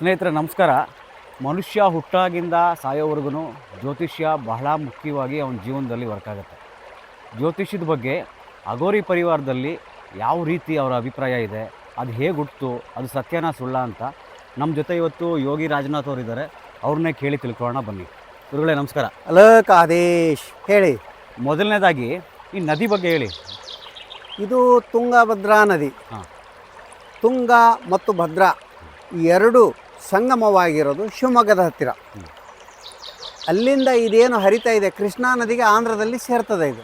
ಸ್ನೇಹಿತರೆ ನಮಸ್ಕಾರ. ಮನುಷ್ಯ ಹುಟ್ಟಾಗಿಂದ ಸಾಯೋವರೆಗೂ ಜ್ಯೋತಿಷ್ಯ ಬಹಳ ಮುಖ್ಯವಾಗಿ ಅವನ ಜೀವನದಲ್ಲಿ ವರ್ಕ್ ಆಗುತ್ತೆ. ಜ್ಯೋತಿಷ್ಯದ ಬಗ್ಗೆ ಅಗೋರಿ ಪರಿವಾರದಲ್ಲಿ ಯಾವ ರೀತಿ ಅವರ ಅಭಿಪ್ರಾಯ ಇದೆ, ಅದು ಹೇಗೆ ಹುಟ್ಟಿತು, ಅದು ಸತ್ಯನಾ ಸುಳ್ಳ ಅಂತ ನಮ್ಮ ಜೊತೆ ಇವತ್ತು ಯೋಗಿ ರಾಜನಾಥ್ ಅವರು ಇದ್ದಾರೆ. ಅವ್ರನ್ನೇ ಕೇಳಿ ತಿಳ್ಕೊಳ್ಳೋಣ ಬನ್ನಿ. ಗುರುಗಳೇ ನಮಸ್ಕಾರ. ಹಲೋ ಕಾದೇಶ್, ಹೇಳಿ. ಮೊದಲನೇದಾಗಿ ಈ ನದಿ ಬಗ್ಗೆ ಹೇಳಿ. ಇದು ತುಂಗಭದ್ರಾ ನದಿ. ತುಂಗ ಮತ್ತು ಭದ್ರಾ ಎರಡು ಸಂಗಮವಾಗಿರೋದು ಶಿವಮೊಗ್ಗದ ಹತ್ತಿರ. ಅಲ್ಲಿಂದ ಇದೇನು ಹರಿತಾ ಇದೆ ಕೃಷ್ಣಾ ನದಿಗೆ ಆಂಧ್ರದಲ್ಲಿ ಸೇರ್ತದೆ ಇದು.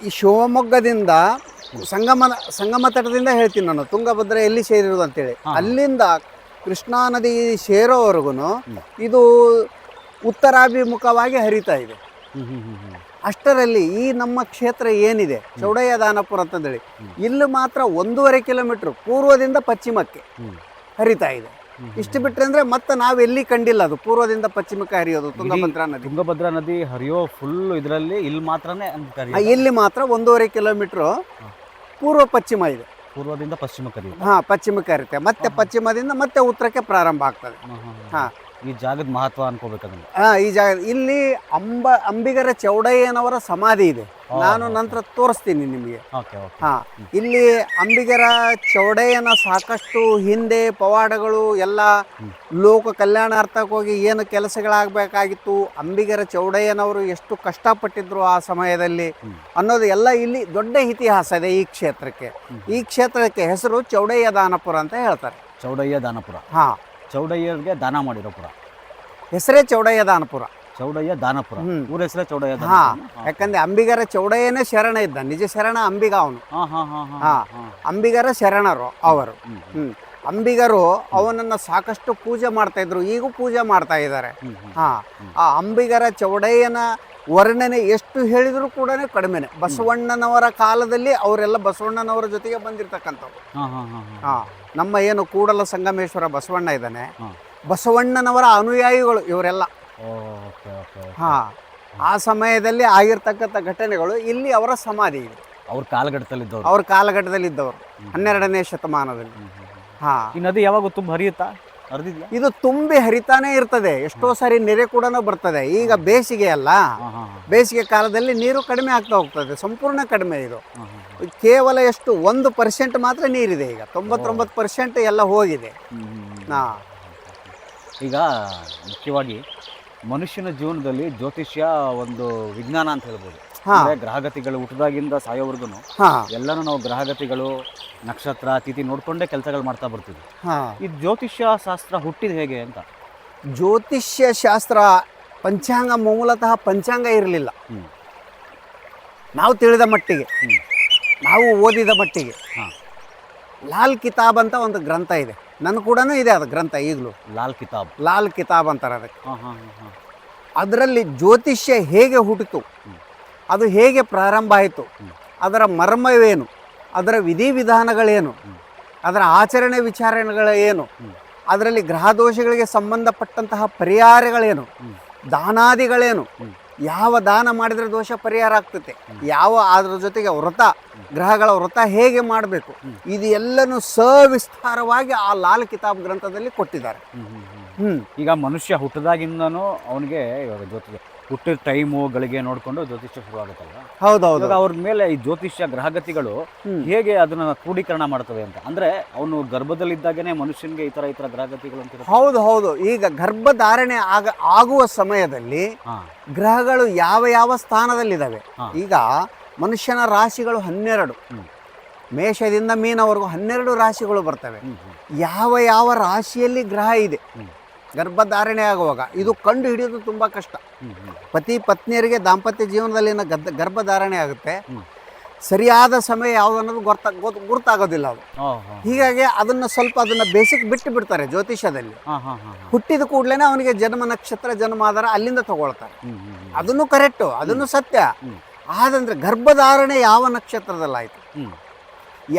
ಈ ಶಿವಮೊಗ್ಗದಿಂದ ಸಂಗಮ ತಟದಿಂದ ಹೇಳ್ತೀನಿ ನಾನು, ತುಂಗಭದ್ರಾ ಎಲ್ಲಿ ಸೇರಿರೋದು ಅಂತೇಳಿ. ಅಲ್ಲಿಂದ ಕೃಷ್ಣಾ ನದಿ ಸೇರೋವರೆಗೂ ಇದು ಉತ್ತರಾಭಿಮುಖವಾಗಿ ಹರಿತಾ ಇದೆ. ಅಷ್ಟರಲ್ಲಿ ಈ ನಮ್ಮ ಕ್ಷೇತ್ರ ಏನಿದೆ ಚೌಡಯ್ಯ ದಾನಪುರ ಅಂತಂದೇಳಿ, ಇಲ್ಲಿ ಮಾತ್ರ 1.5 ಕಿಲೋಮೀಟ್ರ್ ಪೂರ್ವದಿಂದ ಪಶ್ಚಿಮಕ್ಕೆ ಹರಿತಾ ಇದೆ. ಇಷ್ಟು ಬಿಟ್ಟರೆ ಅಂದರೆ ಮತ್ತೆ ನಾವೆಲ್ಲಿ ಕಂಡಿಲ್ಲ ಅದು ಪೂರ್ವದಿಂದ ಪಶ್ಚಿಮಕ್ಕೆ ಹರಿಯೋದು ತುಂಗಭದ್ರಾ ನದಿ. ತುಂಗಭದ್ರಾ ನದಿ ಹರಿಯೋ ಫುಲ್ ಇದರಲ್ಲಿ ಇಲ್ಲಿ ಮಾತ್ರನೇ ಇಲ್ಲಿ ಮಾತ್ರ 1.5 ಕಿಲೋಮೀಟ್ರ್ ಪೂರ್ವ ಪಶ್ಚಿಮ ಇದೆ. ಪೂರ್ವದಿಂದ ಪಶ್ಚಿಮಕ್ಕೆ ಹರಿಯುತ್ತೆ. ಪಶ್ಚಿಮಕ್ಕೆ ಹರಿಯುತ್ತೆ, ಮತ್ತೆ ಪಶ್ಚಿಮದಿಂದ ಮತ್ತೆ ಉತ್ತರಕ್ಕೆ ಪ್ರಾರಂಭ ಆಗ್ತದೆ. ಈ ಜಾಗದ ಮಹತ್ವ ಅನ್ಕೋಬೇಕಂದ್ರೆ ಈ ಜಾಗ ಇಲ್ಲಿ ಅಂಬಿಗರ ಚೌಡಯ್ಯನವರ ಸಮಾಧಿ ಇದೆ. ನಾನು ನಂತರ ತೋರಿಸ್ತೀನಿ ನಿಮಗೆ. ಇಲ್ಲಿ ಅಂಬಿಗರ ಚೌಡಯ್ಯನ ಸಾಕಷ್ಟು ಹಿಂದೆ ಪವಾಡಗಳು ಎಲ್ಲ ಲೋಕ ಕಲ್ಯಾಣಾರ್ಥಕ್ಕೋಗಿ ಏನು ಕೆಲಸಗಳಾಗಬೇಕಾಗಿತ್ತು, ಅಂಬಿಗರ ಚೌಡಯ್ಯನವರು ಎಷ್ಟು ಕಷ್ಟಪಟ್ಟಿದ್ರು ಆ ಸಮಯದಲ್ಲಿ ಅನ್ನೋದು ಎಲ್ಲ ಇಲ್ಲಿ ದೊಡ್ಡ ಇತಿಹಾಸ ಇದೆ. ಈ ಕ್ಷೇತ್ರಕ್ಕೆ ಹೆಸರು ಚೌಡಯ್ಯ ದಾನಪುರ ಅಂತ ಹೇಳ್ತಾರೆ. ಚೌಡಯ್ಯ ದಾನಪುರ. ಚೌಡಯ್ಯಗೆ ದಾನ ಮಾಡಿರೋ ಪುರ ಹೆಸರೇ ಚೌಡಯ್ಯ ದಾನಪುರ. ಚೌಡಯ್ಯ ದಾನಪುರ ಊರ ಹೆಸರೇ ಚೌಡಯ್ಯ. ಯಾಕಂದ್ರೆ ಅಂಬಿಗರ ಚೌಡಯ್ಯನೇ ಶರಣ ಇದ್ದ, ನಿಜ ಶರಣ ಅಂಬಿಗ ಅವನು. ಅಂಬಿಗರ ಶರಣರು ಅವರು. ಅಂಬಿಗರು ಅವನನ್ನ ಸಾಕಷ್ಟು ಪೂಜೆ ಮಾಡ್ತಾ ಇದ್ರು, ಈಗೂ ಪೂಜೆ ಮಾಡ್ತಾ ಇದ್ದಾರೆ. ಆ ಅಂಬಿಗರ ಚೌಡಯ್ಯನ ವರ್ಣನೆ ಎಷ್ಟು ಹೇಳಿದ್ರು ಕೂಡ ಕಡಿಮೆನೆ. ಬಸವಣ್ಣನವರ ಕಾಲದಲ್ಲಿ ಅವರೆಲ್ಲ ಬಸವಣ್ಣನವರ ಜೊತೆಗೆ ಬಂದಿರ್ತಕ್ಕಂಥವ್ರು. ನಮ್ಮ ಏನು ಕೂಡಲ ಸಂಗಮೇಶ್ವರ ಬಸವಣ್ಣ ಇದ್ದಾನೆ, ಬಸವಣ್ಣನವರ ಅನುಯಾಯಿಗಳು ಇವರೆಲ್ಲ. ಆ ಸಮಯದಲ್ಲಿ ಆಗಿರ್ತಕ್ಕಂಥ ಘಟನೆಗಳು ಇಲ್ಲಿ ಅವರ ಸಮಾಧಿ ಇದೆ. ಅವ್ರ ಕಾಲಘಟ್ಟದಲ್ಲಿದ್ದವರು 12ನೇ ಶತಮಾನದಲ್ಲಿ. ಈ ನದಿ ಯಾವಾಗ ತುಂಬ ಹರಿಯುತ್ತಾ? ಇದು ತುಂಬಿ ಹರಿತಾನೆ ಇರ್ತದೆ. ಎಷ್ಟೋ ಸಾರಿ ನೆರೆ ಕೂಡ ಬರ್ತದೆ. ಈಗ ಬೇಸಿಗೆ ಅಲ್ಲ, ಬೇಸಿಗೆ ಕಾಲದಲ್ಲಿ ನೀರು ಕಡಿಮೆ ಆಗ್ತಾ ಹೋಗ್ತದೆ, ಸಂಪೂರ್ಣ ಕಡಿಮೆ. ಇದು ಕೇವಲ ಎಷ್ಟು 1% ಮಾತ್ರ ನೀರಿದೆ. ಈಗ 99% ಎಲ್ಲ ಹೋಗಿದೆ. ಈಗ ಮುಖ್ಯವಾಗಿ ಮನುಷ್ಯನ ಜೀವನದಲ್ಲಿ ಜ್ಯೋತಿಷ್ಯ ಒಂದು ವಿಜ್ಞಾನ ಅಂತ ಹೇಳ್ಬೋದು. ಗ್ರಹಗತಿಗಳು ಹುಟ್ಟಿದಾಗಿಂದ ಸಾಯೋವರೆಗೂ ಎಲ್ಲರೂ ನಾವು ಗ್ರಹಗತಿಗಳು, ನಕ್ಷತ್ರ, ತಿಥಿ ನೋಡ್ಕೊಂಡೇ ಕೆಲಸಗಳು ಮಾಡ್ತಾ ಬರ್ತೀವಿ. ಈ ಜ್ಯೋತಿಷ್ಯ ಶಾಸ್ತ್ರ ಹುಟ್ಟಿದ ಹೇಗೆ ಅಂತ? ಜ್ಯೋತಿಷ್ಯ ಶಾಸ್ತ್ರ ಪಂಚಾಂಗ ಮೂಲತಃ ಪಂಚಾಂಗ ಇರಲಿಲ್ಲ. ನಾವು ತಿಳಿದ ಮಟ್ಟಿಗೆ, ನಾವು ಓದಿದ ಮಟ್ಟಿಗೆ ಲಾಲ್ ಕಿತಾಬ್ ಅಂತ ಒಂದು ಗ್ರಂಥ ಇದೆ. ನನ್ನ ಕೂಡ ಇದೆ ಅದು ಗ್ರಂಥ ಈಗಲೂ. ಲಾಲ್ ಕಿತಾಬ್ ಅಂತಾರೆ ಅದಕ್ಕೆ. ಅದರಲ್ಲಿ ಜ್ಯೋತಿಷ್ಯ ಹೇಗೆ ಹುಟ್ಟಿತು, ಅದು ಹೇಗೆ ಪ್ರಾರಂಭ ಆಯಿತು, ಅದರ ಮರ್ಮವೇನು, ಅದರ ವಿಧಿವಿಧಾನಗಳೇನು, ಅದರ ಆಚರಣೆ ವಿಚಾರಣೆಗಳು ಏನು, ಅದರಲ್ಲಿ ಗ್ರಹದೋಷಗಳಿಗೆ ಸಂಬಂಧಪಟ್ಟಂತಹ ಪರಿಹಾರಗಳೇನು, ದಾನಾದಿಗಳೇನು, ಯಾವ ದಾನ ಮಾಡಿದರೆ ದೋಷ ಪರಿಹಾರ ಆಗ್ತದೆ, ಅದರ ಜೊತೆಗೆ ವ್ರತ, ಗ್ರಹಗಳ ವ್ರತ ಹೇಗೆ ಮಾಡಬೇಕು, ಇದು ಎಲ್ಲನೂ ಸವಿಸ್ತಾರವಾಗಿ ಆ ಲಾಲ್ ಕಿತಾಬ್ ಗ್ರಂಥದಲ್ಲಿ ಕೊಟ್ಟಿದ್ದಾರೆ. ಈಗ ಮನುಷ್ಯ ಹುಟ್ಟಿದಾಗಿಂದನೂ ಅವನಿಗೆ ಇವಾಗ ಜ್ಯೋತಿಷ್ಯ ಹುಟ್ಟಿದ ಟೈಮು ಗಳಿಗೆ ನೋಡಿಕೊಂಡು ಜ್ಯೋತಿಷ್ಯ ಶುರುವಾಗುತ್ತಲ್ವ? ಹೌದೌದು. ಅವ್ರ ಮೇಲೆ ಈ ಜ್ಯೋತಿಷ್ಯ ಗ್ರಹಗತಿಗಳು ಹೇಗೆ ಅದನ್ನ ಕ್ರೋಢೀಕರಣ ಮಾಡ್ತವೆ ಅಂತ ಅಂದ್ರೆ, ಅವನು ಗರ್ಭದಲ್ಲಿದ್ದಾಗೇನೆ ಮನುಷ್ಯನಿಗೆ ಈ ತರ ಗ್ರಹಗತಿಗಳು ಅಂತ. ಹೌದು. ಈಗ ಗರ್ಭಧಾರಣೆ ಆಗುವ ಸಮಯದಲ್ಲಿ ಗ್ರಹಗಳು ಯಾವ ಸ್ಥಾನದಲ್ಲಿದ್ದಾವೆ. ಈಗ ಮನುಷ್ಯನ ರಾಶಿಗಳು 12, ಮೇಷದಿಂದ ಮೀನವರೆಗೂ 12 ರಾಶಿಗಳು ಬರ್ತವೆ. ಯಾವ ರಾಶಿಯಲ್ಲಿ ಗ್ರಹ ಇದೆ ಗರ್ಭಧಾರಣೆ ಆಗುವಾಗ ಇದು ಕಂಡು ಹಿಡಿಯೋದು ತುಂಬ ಕಷ್ಟ. ಪತಿ ಪತ್ನಿಯರಿಗೆ ದಾಂಪತ್ಯ ಜೀವನದಲ್ಲಿ ಗರ್ಭಧಾರಣೆ ಆಗುತ್ತೆ, ಸರಿಯಾದ ಸಮಯ ಯಾವುದು ಅನ್ನೋದು ಗುರ್ತಾಗೋದಿಲ್ಲ ಅದು. ಹೀಗಾಗಿ ಅದನ್ನ ಬೇಸಿಕ್ ಬಿಟ್ಟು ಬಿಡ್ತಾರೆ ಜ್ಯೋತಿಷ್ಯದಲ್ಲಿ. ಹುಟ್ಟಿದ ಕೂಡಲೇ ಅವನಿಗೆ ಜನ್ಮ ನಕ್ಷತ್ರ, ಜನ್ಮಾಧಾರ ಅಲ್ಲಿಂದ ತಗೊಳ್ತಾರೆ. ಅದನ್ನು ಕರೆಕ್ಟು, ಅದನ್ನು ಸತ್ಯ. ಆದಂದ್ರೆ ಗರ್ಭಧಾರಣೆ ಯಾವ ನಕ್ಷತ್ರದಲ್ಲಾಯಿತು,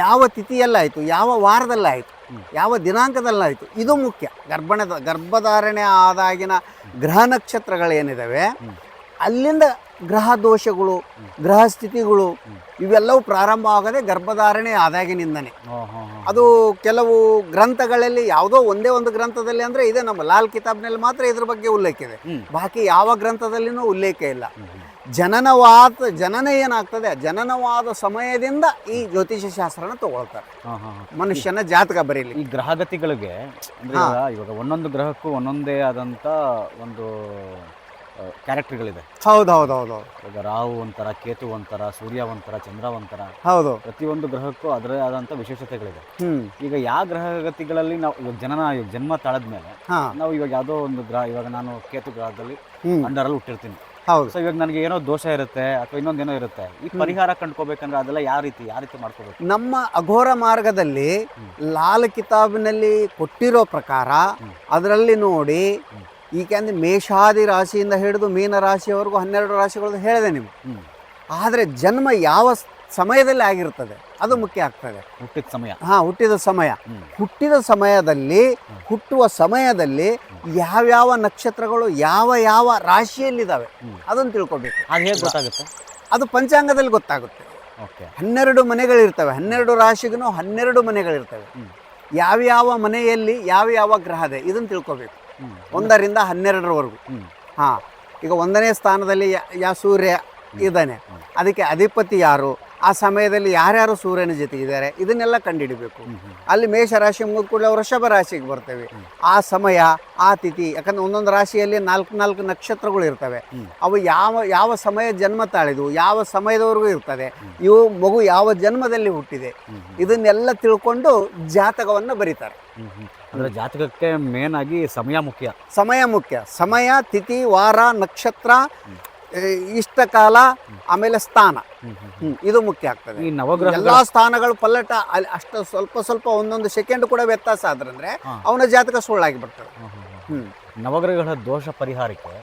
ಯಾವ ತಿಥಿಯಲ್ಲಾಯಿತು, ಯಾವ ವಾರದಲ್ಲಾಯಿತು, ಯಾವ ದಿನಾಂಕದಲ್ಲಾಯಿತು, ಇದು ಮುಖ್ಯ. ಗರ್ಭಧಾರಣೆ ಆದಾಗಿನ ಗ್ರಹ ನಕ್ಷತ್ರಗಳೇನಿದ್ದಾವೆ ಅಲ್ಲಿಂದ ಗ್ರಹ ದೋಷಗಳು, ಗ್ರಹ ಸ್ಥಿತಿಗಳು ಇವೆಲ್ಲವೂ ಪ್ರಾರಂಭ ಆಗದೆ ಗರ್ಭಧಾರಣೆ ಆದಾಗಿನಿಂದನೇ. ಅದು ಕೆಲವು ಗ್ರಂಥಗಳಲ್ಲಿ ಯಾವುದೋ ಒಂದೇ ಒಂದು ಗ್ರಂಥದಲ್ಲಿ ಅಂದರೆ ಇದೆ, ನಮ್ಮ ಲಾಲ್ ಕಿತಾಬ್ನಲ್ಲಿ ಮಾತ್ರ ಇದ್ರ ಬಗ್ಗೆ ಉಲ್ಲೇಖ ಇದೆ. ಬಾಕಿ ಯಾವ ಗ್ರಂಥದಲ್ಲಿನೂ ಉಲ್ಲೇಖ ಇಲ್ಲ. ಜನನ ಏನಾಗ್ತದೆ, ಜನನವಾದ ಸಮಯದಿಂದ ಈ ಜ್ಯೋತಿಷ ಶಾಸ್ತ್ರನ ತಗೊಳ್ತಾರೆ, ಮನುಷ್ಯನ ಜಾತಕ ಬರೀಲಿ. ಈ ಗ್ರಹಗತಿಗಳಿಗೆ ಅಂದ್ರೆ ಇವಾಗ ಒಂದೊಂದು ಗ್ರಹಕ್ಕೂ ಒಂದೊಂದೇ ಆದಂತ ಒಂದು ಕ್ಯಾರೆಕ್ಟರ್ಗಳಿದೆ. ಹೌದೌದೌದು. ಈಗ ರಾಹು ಒಂಥರ, ಕೇತು ಒಂಥರ, ಸೂರ್ಯ ಒಂಥರ, ಚಂದ್ರ ಒಂಥರ. ಹೌದು. ಪ್ರತಿಯೊಂದು ಗ್ರಹಕ್ಕೂ ಅದರೇ ಆದಂತ ವಿಶೇಷತೆಗಳಿದೆ. ಈಗ ಯಾವ ಗ್ರಹಗತಿಗಳಲ್ಲಿ ನಾವು ಇವಾಗ ಜನ್ಮ ತಾಳದ ಮೇಲೆ ನಾವು ಇವಾಗ ಯಾವುದೋ ಒಂದು ಗ್ರಹ, ಇವಾಗ ನಾನು ಕೇತು ಗ್ರಹದಲ್ಲಿ ಅಂಡರಲ್ಲಿ ಹುಟ್ಟಿರ್ತೀನಿ. ಹೌದು. ಸೊ ಇವಾಗ ನನಗೆ ಏನೋ ದೋಷ ಇರುತ್ತೆ ಅಥವಾ ಇನ್ನೊಂದೇನೋ ಇರುತ್ತೆ, ಈ ಪರಿಹಾರ ಕಂಡ್ಕೋಬೇಕಂದ್ರೆ ಅದೆಲ್ಲ ಯಾವ ರೀತಿ ಮಾಡ್ಕೋಬೇಕು? ನಮ್ಮ ಅಘೋರ ಮಾರ್ಗದಲ್ಲಿ ಲಾಲ್ ಕಿತಾಬಿನಲ್ಲಿ ಕೊಟ್ಟಿರೋ ಪ್ರಕಾರ ಅದರಲ್ಲಿ ನೋಡಿ, ಈಗಂದ್ರೆ ಮೇಷಾದಿ ರಾಶಿಯಿಂದ ಹಿಡಿದು ಮೀನ ರಾಶಿಯವರೆಗೂ 12 ರಾಶಿಗಳದ್ದು ಹೇಳಿದೆ ನಿಮ್ಗೆ. ಆದರೆ ಜನ್ಮ ಯಾವ ಸಮಯದಲ್ಲಿ ಆಗಿರ್ತದೆ ಅದು ಮುಖ್ಯ ಆಗ್ತದೆ. ಹುಟ್ಟಿದ ಸಮಯ. ಹುಟ್ಟಿದ ಸಮಯದಲ್ಲಿ ಹುಟ್ಟುವ ಸಮಯದಲ್ಲಿ ಯಾವ್ಯಾವ ನಕ್ಷತ್ರಗಳು ಯಾವ ಯಾವ ರಾಶಿಯಲ್ಲಿದ್ದಾವೆ ಅದನ್ನು ತಿಳ್ಕೊಬೇಕು. ಅದು ಹೇಗೆ ಗೊತ್ತಾಗುತ್ತೆ? ಅದು ಪಂಚಾಂಗದಲ್ಲಿ ಗೊತ್ತಾಗುತ್ತೆ. 12 ಮನೆಗಳಿರ್ತವೆ, 12 ರಾಶಿಗೂ 12 ಮನೆಗಳಿರ್ತವೆ. ಯಾವ್ಯಾವ ಮನೆಯಲ್ಲಿ ಯಾವ ಗ್ರಹದೆ ಇದನ್ನು ತಿಳ್ಕೊಬೇಕು, 1 ರಿಂದ 12ರವರೆಗೂ. ಈಗ 1ನೇ ಸ್ಥಾನದಲ್ಲಿ ಸೂರ್ಯ ಇದ್ದಾನೆ, ಅದಕ್ಕೆ ಅಧಿಪತಿ ಯಾರು, ಆ ಸಮಯದಲ್ಲಿ ಯಾರ್ಯಾರು ಸೂರ್ಯನ ಜೊತೆ ಇದ್ದಾರೆ ಇದನ್ನೆಲ್ಲ ಕಂಡುಹಿಡಬೇಕು. ಅಲ್ಲಿ ಮೇಷರಾಶಿ ಮುಗಿದ ಕೂಡಲೇ ವೃಷಭ ರಾಶಿಗೆ ಬರ್ತೇವೆ. ಆ ಸಮಯ, ಆ ತಿಥಿ, ಯಾಕಂದ್ರೆ ಒಂದೊಂದು ರಾಶಿಯಲ್ಲಿ 4 ನಕ್ಷತ್ರಗಳು ಇರ್ತವೆ. ಅವು ಯಾವ ಸಮಯ ಜನ್ಮ ತಾಳಿದ್ವು, ಯಾವ ಸಮಯದವರೆಗೂ ಇರ್ತದೆ, ಇವು ಮಗು ಯಾವ ಜನ್ಮದಲ್ಲಿ ಹುಟ್ಟಿದೆ, ಇದನ್ನೆಲ್ಲ ತಿಳ್ಕೊಂಡು ಜಾತಕವನ್ನು ಬರೀತಾರೆ. ಅಂದರೆ ಜಾತಕಕ್ಕೆ ಮೇನ್ ಆಗಿ ಸಮಯ ಮುಖ್ಯ. ಸಮಯ, ತಿಥಿ, ವಾರ, ನಕ್ಷತ್ರ, ಇಷ್ಟ ಕಾಲ, ಆಮೇಲೆ ಸ್ಥಾನ, ಇದು ಮುಖ್ಯ ಆಗ್ತದೆ. ಈ ನವಗ್ರಹ ಎಲ್ಲಾ ಸ್ಥಾನಗಳು ಪಲ್ಲಟ ಅಲ್ಲಿ ಅಷ್ಟು ಸ್ವಲ್ಪ ಒಂದೊಂದು ಸೆಕೆಂಡ್ ಕೂಡ ವ್ಯತ್ಯಾಸ ಆದ್ರಂದ್ರೆ ಅವನ ಜಾತಕ ಸುಳ್ಳಾಗಿ ಬರ್ತದೆ. ನವಗ್ರಹಗಳ ದೋಷ ಪರಿಹಾರಕ್ಕೆ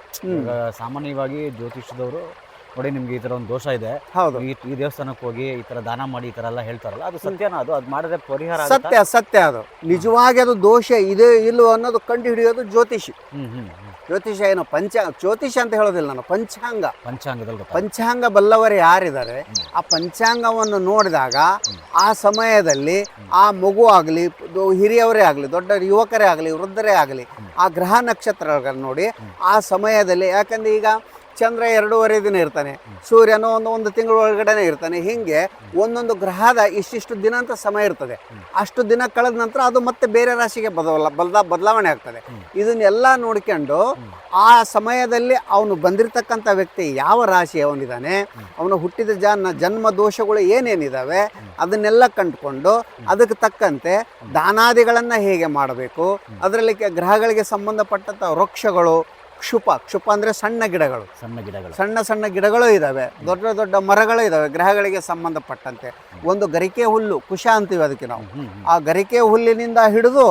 ಸಾಮಾನ್ಯವಾಗಿ ಜ್ಯೋತಿಷದವರು ನೋಡಿ, ನಿಮ್ಗೆ ಈ ತರ ಒಂದು ದೋಷ ಇದೆ, ಹೌದು, ಈ ದೇವಸ್ಥಾನಕ್ಕೆ ಹೋಗಿ ಈ ತರ ದಾನ ಮಾಡಿ ಈ ತರ ಎಲ್ಲ ಹೇಳ್ತಾರಲ್ಲ, ಅದು ಸತ್ಯನಾ? ಅದು ಮಾಡಿದ್ರೆ ಪರಿಹಾರ? ಸತ್ಯ. ಅದು ನಿಜವಾಗಿ ಅದು ದೋಷ ಇದೆ ಇಲ್ಲೋ ಅನ್ನೋದು ಕಂಡು ಹಿಡಿಯೋದು ಜ್ಯೋತಿಷಿ. ಜ್ಯೋತಿಷ ಏನು ಜ್ಯೋತಿಷ ಅಂತ ಹೇಳೋದಿಲ್ಲ ನಾನು, ಪಂಚಾಂಗ ಬಲ್ಲವರು ಯಾರಿದ್ದಾರೆ ಆ ಪಂಚಾಂಗವನ್ನು ನೋಡಿದಾಗ ಆ ಸಮಯದಲ್ಲಿ ಆ ಮಗು ಆಗಲಿ, ಹಿರಿಯವರೇ ಆಗಲಿ, ದೊಡ್ಡ ಯುವಕರೇ ಆಗಲಿ, ವೃದ್ಧರೇ ಆಗಲಿ, ಆ ಗ್ರಹ ನಕ್ಷತ್ರಗಳನ್ನು ನೋಡಿ ಆ ಸಮಯದಲ್ಲಿ, ಯಾಕಂದ್ರೆ ಈಗ ಚಂದ್ರ 2.5 ದಿನ ಇರ್ತಾನೆ, ಸೂರ್ಯನು ಒಂದು ತಿಂಗಳ ಒಳಗಡೆನೆ ಇರ್ತಾನೆ. ಹೀಗೆ ಒಂದೊಂದು ಗ್ರಹದ ಇಷ್ಟಿಷ್ಟು ದಿನ ಅಂತ ಸಮಯ ಇರ್ತದೆ. ಅಷ್ಟು ದಿನ ಕಳೆದ ನಂತರ ಅದು ಮತ್ತೆ ಬೇರೆ ರಾಶಿಗೆ ಬದಲಾವಣೆ ಆಗ್ತದೆ. ಇದನ್ನೆಲ್ಲ ನೋಡ್ಕೊಂಡು ಆ ಸಮಯದಲ್ಲಿ ಅವನು ಬಂದಿರತಕ್ಕಂಥ ವ್ಯಕ್ತಿ ಯಾವ ರಾಶಿ ಅವನಿದ್ದಾನೆ, ಅವನು ಹುಟ್ಟಿದ ಜನ್ಮ ದೋಷಗಳು ಏನೇನಿದ್ದಾವೆ ಅದನ್ನೆಲ್ಲ ಕಂಡುಕೊಂಡು ಅದಕ್ಕೆ ತಕ್ಕಂತೆ ದಾನಾದಿಗಳನ್ನು ಹೇಗೆ ಮಾಡಬೇಕು, ಅದರಲ್ಲಿ ಗ್ರಹಗಳಿಗೆ ಸಂಬಂಧಪಟ್ಟಂಥ ವೃಕ್ಷಗಳು, ಕ್ಷುಪ ಅಂದ್ರೆ ಸಣ್ಣ ಗಿಡಗಳು ಇದಾವೆ, ದೊಡ್ಡ ಮರಗಳು ಇದಾವೆ ಗ್ರಹಗಳಿಗೆ ಸಂಬಂಧಪಟ್ಟಂತೆ. ಒಂದು ಗರಿಕೆ ಹುಲ್ಲು, ಕುಶ ಅಂತೀವಿ ಅದಕ್ಕೆ ನಾವು. ಆ ಗರಿಕೆ ಹುಲ್ಲಿನಿಂದ ಹಿಡಿದು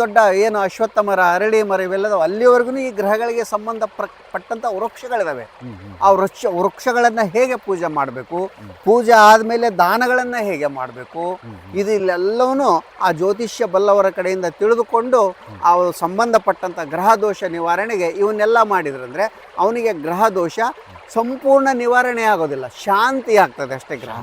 ದೊಡ್ಡ ಏನು ಅಶ್ವತ್ಥ ಮರ, ಅರಳಿ ಮರ ಇವೆಲ್ಲದವು ಅಲ್ಲಿವರೆಗೂ ಈ ಗ್ರಹಗಳಿಗೆ ಸಂಬಂಧಪಟ್ಟಂತ ವೃಕ್ಷಗಳಿದಾವೆ. ಆ ವೃಕ್ಷಗಳನ್ನ ಹೇಗೆ ಪೂಜೆ ಮಾಡಬೇಕು, ಪೂಜೆ ಆದ್ಮೇಲೆ ದಾನಗಳನ್ನ ಹೇಗೆ ಮಾಡಬೇಕು, ಇದೆಲ್ಲವೂ ಆ ಜ್ಯೋತಿಷ್ಯ ಬಲ್ಲವರ ಕಡೆಯಿಂದ ತಿಳಿದುಕೊಂಡು ಆ ಸಂಬಂಧಪಟ್ಟಂತ ಗ್ರಹ ದೋಷ ನಿವಾರಣೆಗೆ ಇವನ್ನೆಲ್ಲ ಮಾಡಿದ್ರಂದ್ರೆ ಅವನಿಗೆ ಗ್ರಹ ದೋಷ ಸಂಪೂರ್ಣ ನಿವಾರಣೆ ಆಗೋದಿಲ್ಲ, ಶಾಂತಿ ಆಗ್ತದೆ ಅಷ್ಟೇ ಗ್ರಹ.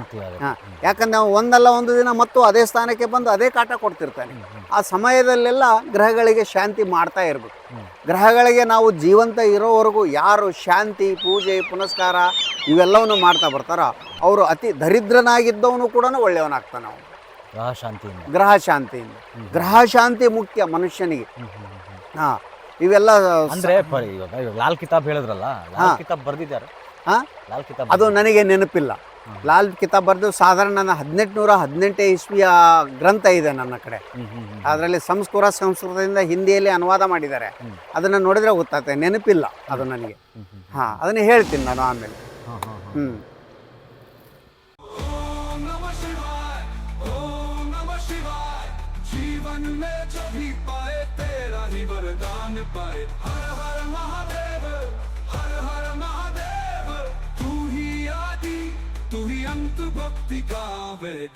ಯಾಕಂದ್ರೆ ನಾವು ಒಂದಲ್ಲ ಒಂದು ದಿನ ಮತ್ತು ಅದೇ ಸ್ಥಾನಕ್ಕೆ ಬಂದು ಅದೇ ಕಾಟ ಕೊಡ್ತಿರ್ತಾನೆ. ಆ ಸಮಯದಲ್ಲೆಲ್ಲ ಗ್ರಹಗಳಿಗೆ ಶಾಂತಿ ಮಾಡ್ತಾ ಇರಬೇಕು. ಗ್ರಹಗಳಿಗೆ ನಾವು ಜೀವಂತ ಇರೋವರೆಗೂ ಯಾರು ಶಾಂತಿ, ಪೂಜೆ, ಪುನಸ್ಕಾರ ಇವೆಲ್ಲವನ್ನು ಮಾಡ್ತಾ ಬರ್ತಾರೋ ಅವರು ಅತಿ ದರಿದ್ರನಾಗಿದ್ದವನು ಕೂಡ ಒಳ್ಳೆಯವನಾಗ್ತಾನೆ. ಅವನು ಗ್ರಹ ಶಾಂತಿ ಮುಖ್ಯ ಮನುಷ್ಯನಿಗೆ. ಇವೆಲ್ಲ ಅಂದ್ರೆ ಲಾಲ್ ಕಿತಾಬ್ ಹೇಳಿದ್ರಲ್ಲ, ಲಾಲ್ ಕಿತಾಬ್ ಬರ್ದಿದ್ದಾರೆ. ಅದು ನನಗೆ ನೆನಪಿಲ್ಲ. ಲಾಲ್ ಕಿತಾಬ್ ಬರೆದು ಸಾಧಾರಣ 1818 ಇಸ್ವಿಯ ಗ್ರಂಥ ಇದೆ ನನ್ನ ಕಡೆ. ಅದರಲ್ಲಿ ಸಂಸ್ಕೃತದಿಂದ ಹಿಂದಿಯಲ್ಲಿ ಅನುವಾದ ಮಾಡಿದ್ದಾರೆ. ಅದನ್ನ ನೋಡಿದ್ರೆ ಗೊತ್ತಾಗ್ತದೆ, ನೆನಪಿಲ್ಲ ಅದು ನನಗೆ. ಅದನ್ನ ಹೇಳ್ತೀನಿ ನಾನು ಆಮೇಲೆ. पाए हर हर महादेव, हर हर महादेव, तू ही आदि तू ही अंत, भक्ति का वेद।